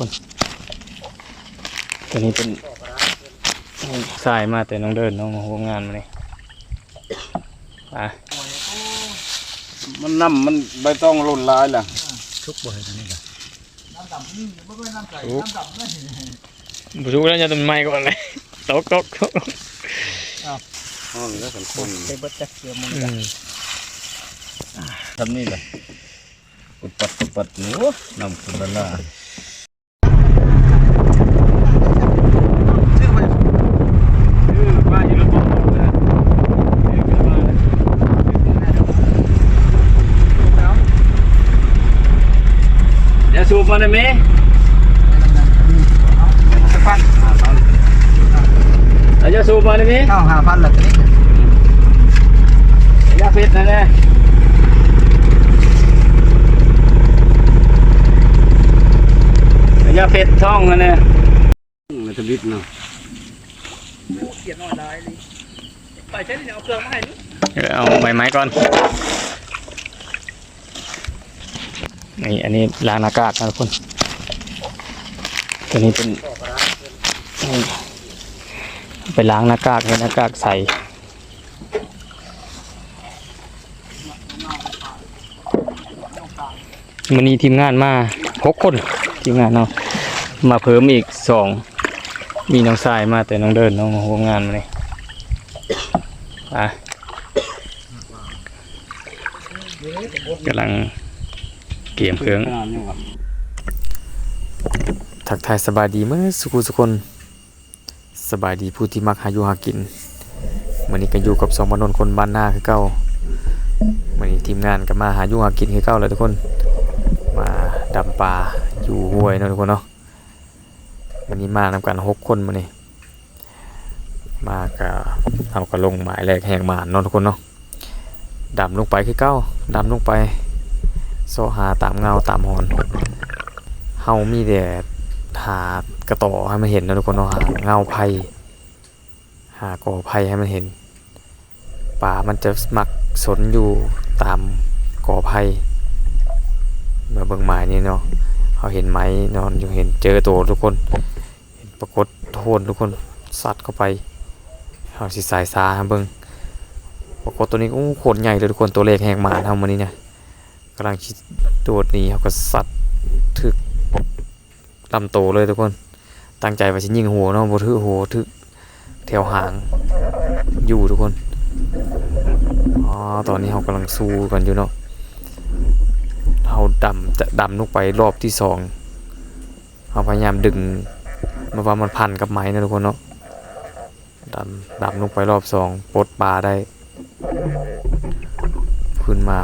คนตัวนี้เป็นสายมาแต่น้องเดินน้องมาร่วมงานมาเลยมันน้ำมันใบต้องหล่นลายแหละชุกบ่อยตัวนี้กันน้ำดำนี่ไม่ค่อยน้ำใสน้ำดำนี่บุชุกแล้วจะต้นไม้ก่อนเลยตกอ๋อแล้วสันคนไปเบิดจักเกียร์มันทำนี่เลยปัดหนูน้ำคุณละสูบมาได้ไหมพันอาจจะสูบมาได้ไหม5,000ละตัวนี้ยาเฟสนะเนี่ยยาเฟสช่องนะเนี่ยมันจะบิดเนาะเกียร์น้อยได้เลยไปเช่นเดียวเอาเครื่องมาให้นี่เอาไม้ก่อนนี่อันนี้ล้างอากาศนะทุกคนตัวนี้เป็นไปล้างหน้ากากให้หน้ากากใสวันนี้ทีมงานมา6 คนทีมงานเนาะมาเพิ่มอีก2มีน้องทรายมาแต่น้องเดินน้องมาร่วมงานมาเลยกำลังเกี่ยมเครื่องทักทายสบายดีเมื่อสุคนสบายดีผู้ที่มักหาอยู่หากินวันนี้ก็อยู่กับ2 มนุษย์คนบ้านหน้าคือเก่าวันนี้ทีมงานก็มาหาอยู่หากินคือเก่าเลยทุกคนมาดำปลาอยู่ห้วยเนาะทุกคนเนาะวันนี้มานำกัน6 คนมานี่มาก็เอากระลงหมายแรกแหงหมานเนาะทุกคนเนาะดำลงไปคือเก่าดำลงไปโซหาตามเงาตามหอนเฮามีแต่หากระต่อให้มันเห็นนะทุกคนเนาะหาเงาไผ่หากอไผ่ให้มันเห็นป่ามันจะมักสนอยู่ตามกอไผ่เมื่อเบิ่งไม้นี่เนาะเขาเห็นไม้นอนอยู่เห็นเจอตัวทุกคนเห็นปรากฏโทนทุกคนซัดเข้าไปเขาสิสายซาให้เบิ่งปรากฏตัวนี้โอ้โคตรใหญ่เลยทุกคนตัวเล็กแหงหมาทำมันนี้เนี่ยกำลังคิดโดดหนีเขาก็สัตว์ถึกลำโตเลยทุกคนตั้งใจว่าจะยิงหัวเนาะบ่ถือหัวถือแถวหางอยู่ทุกคนตอนนี้เขากำลังสู้กันอยู่เนาะเขาจะดำลงไปรอบที่2เขาพยายามดึงมาว่ามันพันกับไม้นะทุกคนเนาะดำลงไปรอบ2ปลดปลาได้ขึ้นมา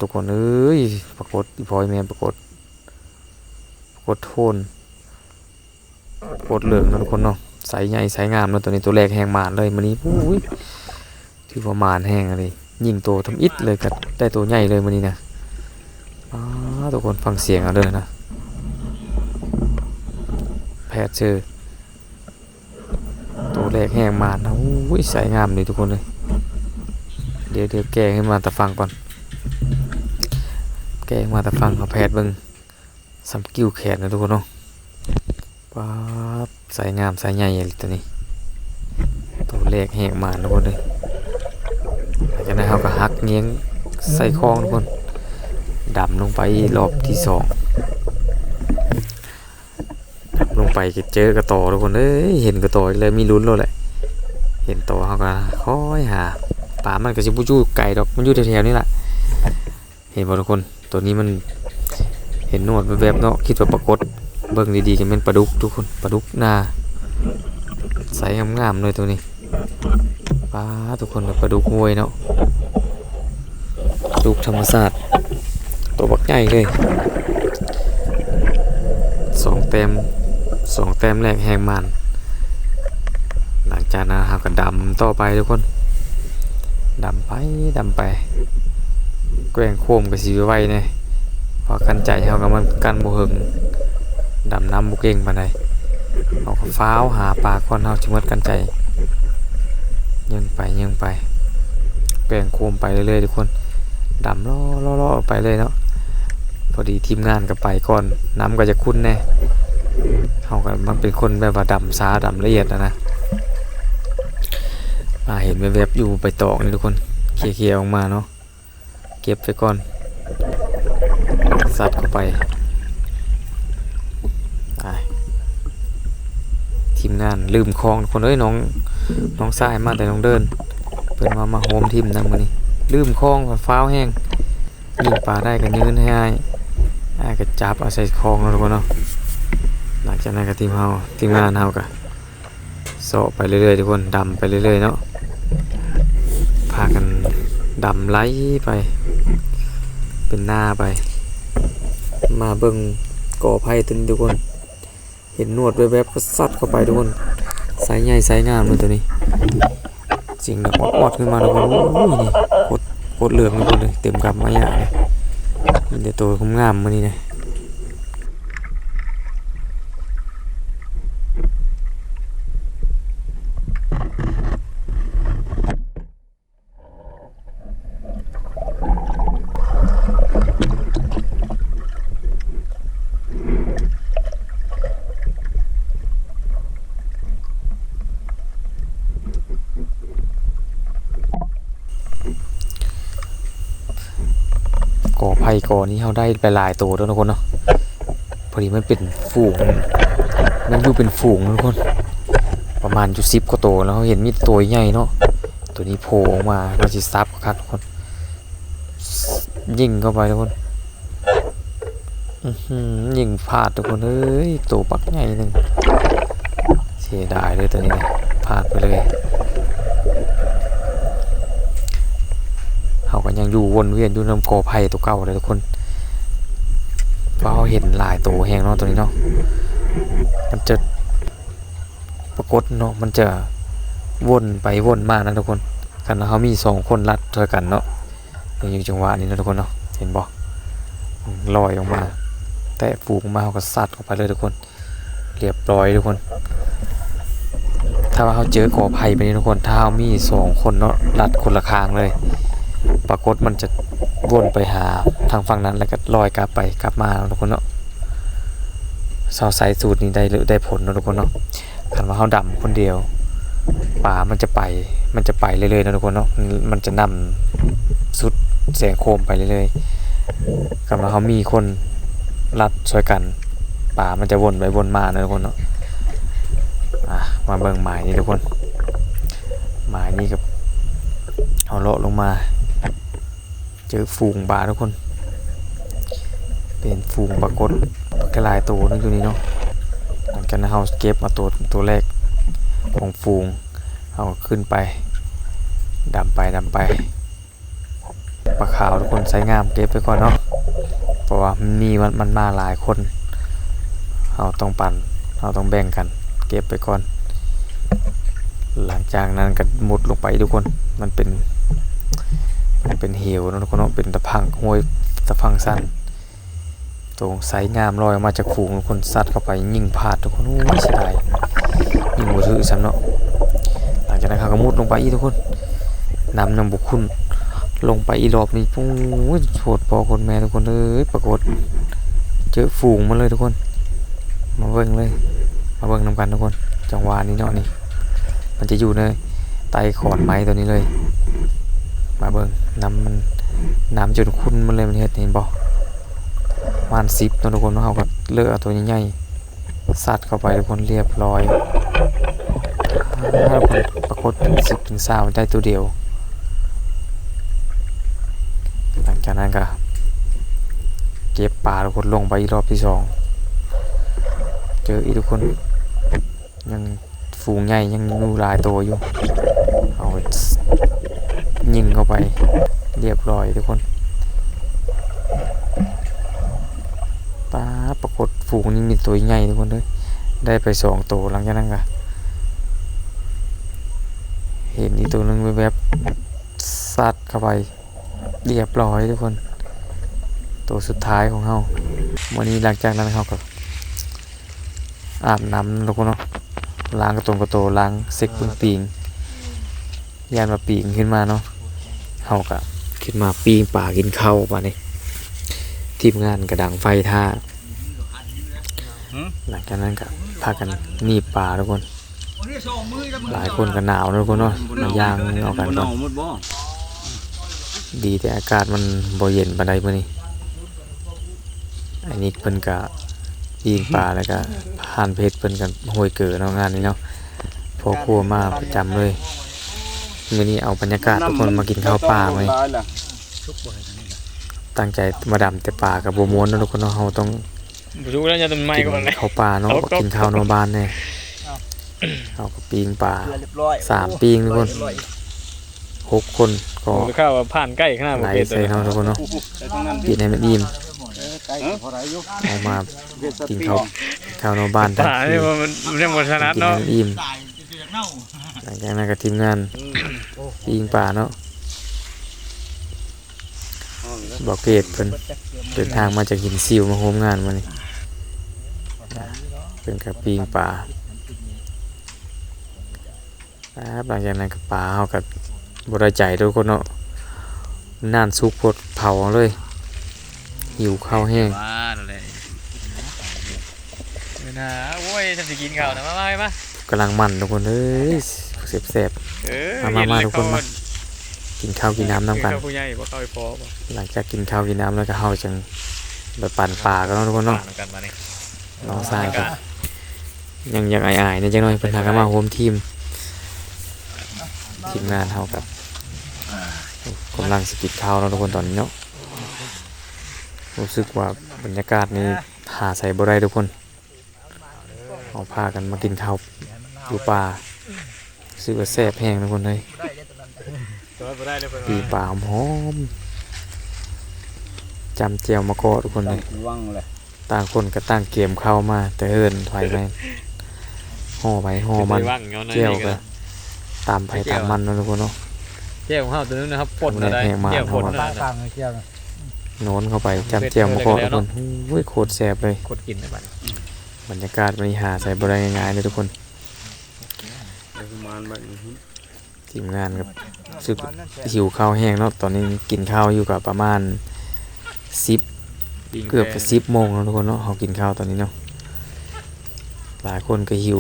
ทุกคนเอ้ยปรากฏอีพอยแม่ปรากฏโทนปรากฏเหลืองนะทุกคนเนาะใสใหญ่ใสงามแล้วตัวนี้ตัวแรกแหงหมานเลยมันนี้อุ้ยที่ประมาณแหงอะไรยิงโตทำอิดเลยกันได้ตัวใหญ่เลยมันนี้นะทุกคนฟังเสียงเอาเลยนะแพทย์เจอตัวแรกแหงหมานนะอุ้ยใสงามเลยทุกคนเลยเดี๋ยวแกให้มาแต่ฟังก่อนแกมาแต่ฟังเอาแพทย์เบิ่งสัมกิ้วแขนนะทุกคนเนาะป๊าบใสงามใสใหญ่เลยตัวนี้ตัวแรกแหงหมานทุกคนเลยหลังจากนั้นเขาก็หักเงี้ยงใส่คลองทุกคนดำลงไปรอบที่2ดำลงไปเจอกระต่อทุกคนเอ้ยเห็นกระต่อเลยมีลุ้นเลยแหละเห็นต่อเขาก็ค่อยหาป่ามันก็จะบุจูไก่ดอกมันอยู่แถวๆนี่แหละเห็นบ่ทุกคนตัวนี้มันเห็นนวดแบบเนาะคิดว่าปรากฏเบิ่งดีๆกันเป็นปลาดุกทุกคนปลาดุกนาใสงามๆเลยตัวนี้ป้าทุกคนปลาดุกห้วยเนาะปลาดุกธรรมชาติตัวบักใหญ่เลย2 แต้มแรกแหงมันหลังจากนั้นเราก็ดำต่อไปทุกคนดำไปแกว่งโคมกับสีไว้เนี่ยพอกันใจเขากับมันกันบ่หึงดำน้ำบุเก่งปานใดเอาก็ฟ้าวหาปลาก้อนเฮาชิมดกันใจยังไปแกว่งโคมไปเรื่อยๆทุกคนดำล้อไปเลยเนาะ พ อดีทีมงานก็ไปก่อนน้ำก็จะคุ้นแน่เขาก็มันเป็นคนแบบว่าดำซาดำละเอียดนะมาเห็นแวบๆอยู่ไปตอกนี่ทุกคนเคลียร์ๆออกมาเนาะเก็บไปก่อนซัดเข้าไปทีมงานลืมคลองคนน้องทรายมาแต่น้องเดินเพิ่นมาโฮมทีมนั่งมื้อนี้ลืมคลองฟ้าวแห้งยิงปลาได้ก็ยืนให้อ้ายก็จับเอาใส่คลองแล้วทุกคนเนาะหลังจากนั้นก็ทีมงานเฮาก็เสาะไปเรื่อยๆทุกคนดำไปเรื่อยๆเนาะพากันดำไหลไปเป็นหน้าไปมาเบิ่งก่อไผ่ตัวนี้ทุกคนเห็นนวดแวบๆก็ซัดเข้าไปทุกคนสายใหญ่สายงามเลยตัวนี้จริงแบบอดขึ้นมาทุกคนโอ้ยนี่โคตรเหลืองทุกคนเลยเต็มกำไม้อะเลยมันจะตัวงามมานี่นะก่อไผ่ก่อนี้เขาได้ไปหลายตัวแล้วทุกคนเนาะพอดีมันเป็นฝูงมันอยู่เป็นฝูงทุกคนประมาณอยู่10 กว่าตัวแล้วเขาเห็นมีตัวใหญ่เนาะตัวนี้โผล่ออกมาเราจะซับครับทุกคนยิงเข้าไปทุกคนยิงพลาดทุกคนเอ้ยตัวปักใหญ่หนึ่งเสียดายเลยตัวนี้นะพลาดไปเลยเขาก็ยังอยู่วนเวียนอยู่น้ำกอไผ่ตัวเก่าเลยทุกคนเพราะเขาเห็นหลายตัวแห้งเนาะตัวนี้เนาะมันจะปรากฏเนาะมันจะวนไปวนมานะทุกคนกันเขามี2 คนรัดเท่ากันเนาะอย่างจังหวะนี้นะทุกคนเนาะเห็นบ่ลอยออกมาแต่ฝูงมาเขาก็ซัดออกไปเลยทุกคนเรียบร้อยทุกคนถ้าว่าเขาเจอกอไผ่ไปนี่ทุกคนถ้าเขามี2 คนเนาะรัดคนละข้างเลยปรากฏมันจะวนไปหาทางฝั่งนั้นแล้วก็ลอยกลับมาทุกคนเนาะสาวใส่สูตรนี้ได้ผลนะทุกคนเนาะคันว่าเขาดำคนเดียวป่ามันจะไปเรื่อยๆนะทุกคนเนาะมันจะนำสุดแสงโคมไปเรื่อยๆคันว่าเขามีคนรัดช่วยกันป่ามันจะวนไปวนมานะทุกคนเนาะมาเบิ่งหมายนี้ทุกคนหมายนี้กับเอาเลาะลงมาเจอฝูงปลาทุกคนเป็นฝูงปรากฏกระลายตัวนึงอยู่นี่เนาะหลังจากนั้นเราเก็บมาตัวแรกของฝูงเอาขึ้นไปดำไปปลาขาวทุกคนใช้งามเก็บไปก่อนเนาะเพราะว่ามันมาหลายคนเราต้องแบ่งกันเก็บไปก่อนหลังจากนั้นก็มุดลงไปทุกคนมันเป็นเหวนะทุกคนเนาะเป็นตะพังห้วยตะพังสั้นตรงไซงามลอยออกมาจากฝูงทุกคนซัดเข้าไปยิงพลาดทุกคนโอ้ยเสียดายยิงบ่ถือซ้ำเนาะหลังจากนั้นเขาก็มุดลงไปอีกทุกคนนำบุกคุณลงไปอีรอบนี้ปุ้งโหดพอคนแม่ทุกคนเอ้ยปรากฏเจอฝูงมาเลยทุกคนมาเบิ่งนำกันทุกคนจังหวะนี้เนาะนี่มันจะอยู่ในใต้ขอนไม้ตัวนี้เลยมาเบิ่งน้ำจนคุ้นมันเลยมันเห็นบ่มัน10ทุกคนเขาก็เลือกเอาตัวใหญ่ๆซัดเข้าไปทุกคนเรียบร้อยปรากฏเป็น10 ถึง 20ได้ตัวเดียวหลังจากนั้นก็เก็บปลาทุกคนลงไปอีกรอบที่2เจออีกทุกคนยังฝูงใหญ่ยังอยู่หลายตัวอยู่เอายิงเข้าไปเรียบร้อยทุกคนปรากฏฝูงนี้มีตัวใหญ่ทุกคนเลยได้ไป2 ตัวหลังจากนั้นก็เห็นอีกตัวนึงแวบๆซัดเข้าไปเรียบร้อยทุกคนตัวสุดท้ายของเราวันนี้หลังจากนั้นเขาก็อาบน้ำทุกคนเนาะล้างกระโตล้างเซ็กปีงยานมาปีงขึ้นมาเนาะเขาก็ขึ้นมาปีงป่ากินข้าวป่ะนี่ ทีมงานกระดังไฟท่าหลังจากนั้นก็พากันหนีบปลาทุกคนหลายคนก็หนาวนะทุกคนเนาะมาย่างเอากันก่อนดีแต่อากาศมันบ่เย็นปานใดมื้อนี้อันนี้เพิ่นก็ยิงปลาแล้วก็ผ่านเพชรเพิ่นก็โหยเกิดเนาะงานนี้เนาะพอครัวมาประจำเลยมื้อนี้เอาบรรยากาศทุกคนมากินข้าวปลาไหมตั้งใจมาดำแต่ปลากับบ่ม้วนเนาะทุกคนเนาะเฮาต้อง รู้แล้วจะทำไม กิน ก็มัน ข้าวปลาเนาะกินข้าวนอกบ้านแน่เอากับปีงปลา3ปีงทุกคน6คนก็ ข้าวผ่านใกล้ขนาด ไหลใส่เนาะทุกคนเนาะกินให้มันอิ่มเอามากินข้าวนอกบ้านทัน ป่า ที เนี่ยมันยังหมดชนะ กินให้ เนาะ มันอิ่มหลังจากนั้นก็ทีมงานปีงปลาเนาะบอกเกตเพิ่นเดินทางมาจากหินซิวมาโฮมงานมานี่เป็นกับปีงปลาครับหลังจากนั้นก็ปลาเฮาก็บ่ได้ใจทุกคนเนาะน่านสุกพดเผาเลยหิวข้าวแห้ง ว้าเลยนะโว้ยฉันจะกินข้าวนะมาก ำลังมันทุกคนเอ้ยแซ่บ มาทุกคนมา ๆกินข้าวกินน้ำนำกัน ข้าวผู้ใหญ่บ่ข้าวพอบ่ หลังจากกินข้าวกินน้ำแล้วก็เฮาจังไปปั่นปลากันเนาะทุกคนเนาะ กันมานี่ น้องชายก็ยังอยากอายๆเนี่ยจังหน่อยเพิ่นหากันมาโฮมทีมงานเฮากับกำลังสกิดข้าวเนาะทุกคนตอนนี้เนาะรู้สึกว่าบรรยากาศนี้หาใส่บ่ได้ทุกคนเอาพากันมากินข้าวอยู่ป่ารู้สึกว่าแซ่บแห้งทุกคนเลย บ่ได้เลยเพิ่น ปีป่าหอมๆจำเจียวมะกอกทุกคนเลย ว่างเลย ต่างคนก็ต่างเกมเข้ามาแต่เฮินถอยไปห่อไปห่อมันเจียวก็ตามไปตามมันเนาะทุกคนเนาะ เจียวของเฮาตัวนึงนะครับป่นได้เจียวป่นนะ โน้นเข้าไปจำเจียวมะกอกทุกคนโอ้ยโคตรแซ่บเลย กดกินได้บัด บรรยากาศมันหาใส่บ่ได้ง่ายๆเลยทุกคน ประมาณแบบนี้ ทีมงานกับสึกหิวข้าวแห้งเนาะตอนนี้กินข้าวอยู่กับประมาณ10เกือบจะ10 โมงแล้วทุกคนเนาะเขากินข้าวตอนนี้เนาะหลายคนก็หิว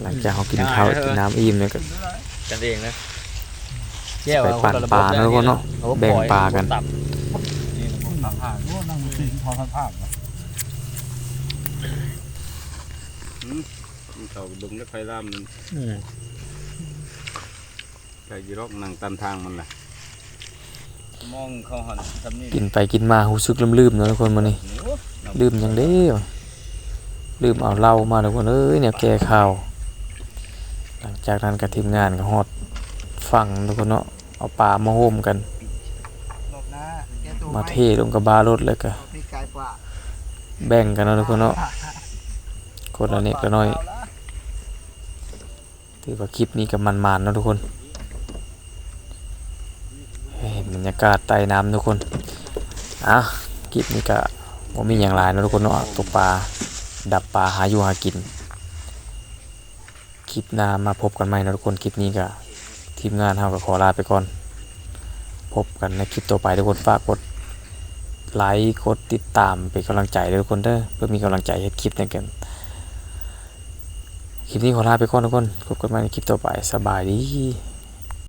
หลังจากเขากินข้าวกินน้ำอิ่มเนี่ยก็ กันเองนะ ไปปั่นปลาเนาะทุกคนเนาะแบ่งปลากัน เขาดึงแล้วไฟล่ามมันใส่ยีรอกนั่งตามทางมันแหละมองเขาหันทำนี่ กินไปกินมารู้สึกลืมๆเนาะทุกคนมื้อนี้ลืมหยังเด้อลืมเอาเหล้ามาทุกคนเอ้ยเนี่ยแก้ข้าวหลังจากนั้นก็ทีมงานก็ฮอดฟังทุกคนเนาะเอาปลามาโฮมกันมาเทลงกับบารถเลยก็แบ่งกันเนาะทุกคนเนาะคนละนิดละน้อยถือว่าคลิปนี้ก็มันๆเนาะทุกคนเห็นบรรยากาศใต้น้ำทุกคนคลิปนี้ก็บ่มีหยังหลายเนาะทุกคนเนาะตกปลาดับปลาหาอยู่หากินคลิปหน้ามาพบกันใหม่นะทุกคนคลิปนี้ก็ทีมงานเฮาก็ขอลาไปก่อนพบกันในคลิปต่อไปทุกคนฝากกดไลค์กดติดตามเป็นกำลังใจด้วยทุกคนเด้อเพื่อมีกำลังใจเฮ็ดคลิปในกันคลิปนี้ขอลาไปก่อนทุกคนพบกันใหม่ในคลิปต่อไปสบายดี